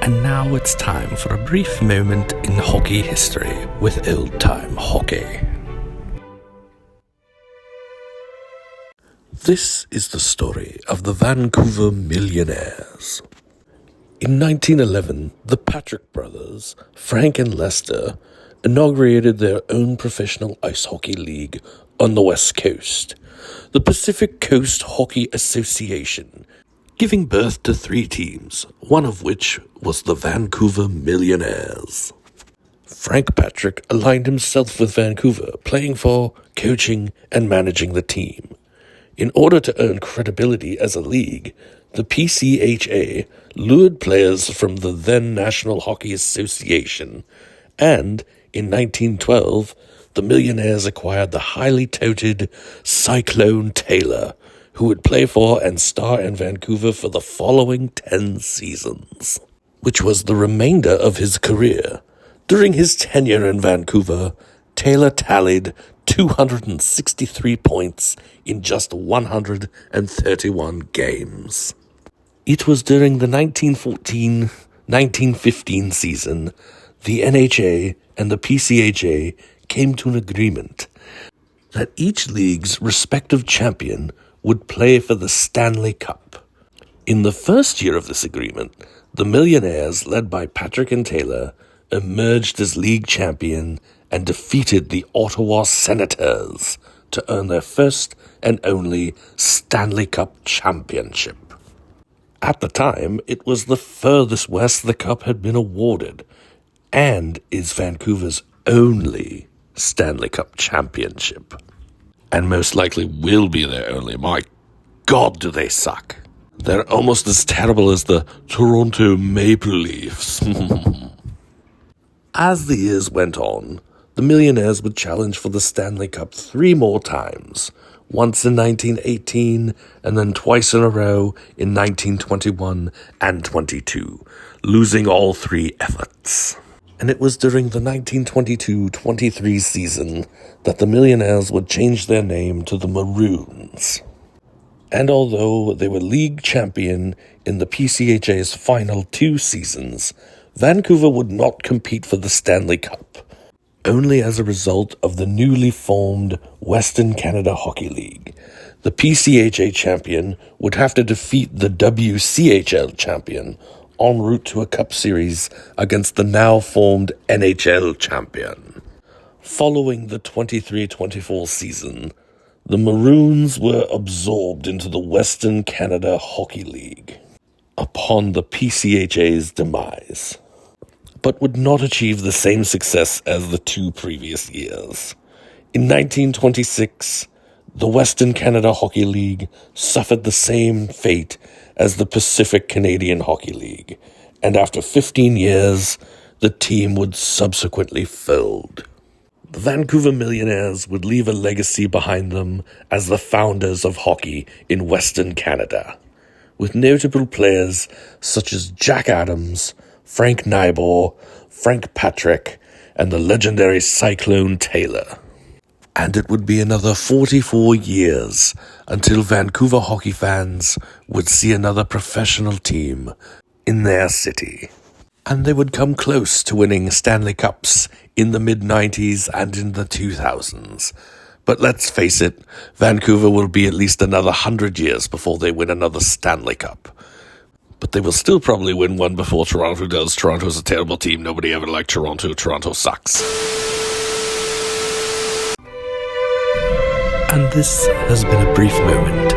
And now it's time for a brief moment in hockey history with old-time hockey. This is the story of the Vancouver Millionaires. In 1911, the Patrick brothers, Frank and Lester, inaugurated their own professional ice hockey league on the West Coast, the Pacific Coast Hockey Association, giving birth to 3 teams, one of which was the Vancouver Millionaires. Frank Patrick aligned himself with Vancouver, playing for, coaching, and managing the team. In order to earn credibility as a league, the PCHA lured players from the then National Hockey Association, and in 1912, the Millionaires acquired the highly touted Cyclone Taylor, who would play for and star in Vancouver for the following 10 seasons, which was the remainder of his career. During his tenure in Vancouver, Taylor tallied 263 points in just 131 games. It was during the 1914-1915 season, the NHA and the PCHA came to an agreement that each league's respective champion would play for the Stanley Cup. In the first year of this agreement, the Millionaires, led by Patrick and Taylor, emerged as league champion and defeated the Ottawa Senators to earn their first and only Stanley Cup championship. At the time, it was the furthest west the Cup had been awarded, and is Vancouver's only Stanley Cup championship. And most likely will be their only. My God, do they suck. They're almost as terrible as the Toronto Maple Leafs. As the years went on, the Millionaires would challenge for the Stanley Cup 3 more times, once in 1918 and then twice in a row in 1921 and 22, losing all 3 efforts. And it was during the 1922-23 season that the Millionaires would change their name to the Maroons. And although they were league champion in the PCHA's final 2 seasons, Vancouver would not compete for the Stanley Cup, only as a result of the newly formed Western Canada Hockey League. The PCHA champion would have to defeat the WCHL champion en route to a Cup Series against the now-formed NHL champion. Following the 23-24 season, the Maroons were absorbed into the Western Canada Hockey League upon the PCHA's demise, but would not achieve the same success as the 2 previous years. In 1926, the Western Canada Hockey League suffered the same fate as the Pacific Canadian Hockey League, and after 15 years, the team would subsequently fold. The Vancouver Millionaires would leave a legacy behind them as the founders of hockey in Western Canada, with notable players such as Jack Adams, Frank Nybor, Frank Patrick, and the legendary Cyclone Taylor. And it would be another 44 years until Vancouver hockey fans would see another professional team in their city. And they would come close to winning Stanley Cups in the mid-90s and in the 2000s. But let's face it, Vancouver will be at least another 100 years before they win another Stanley Cup. But they will still probably win one before Toronto does. Toronto's a terrible team. Nobody ever liked Toronto. Toronto sucks. And this has been a brief moment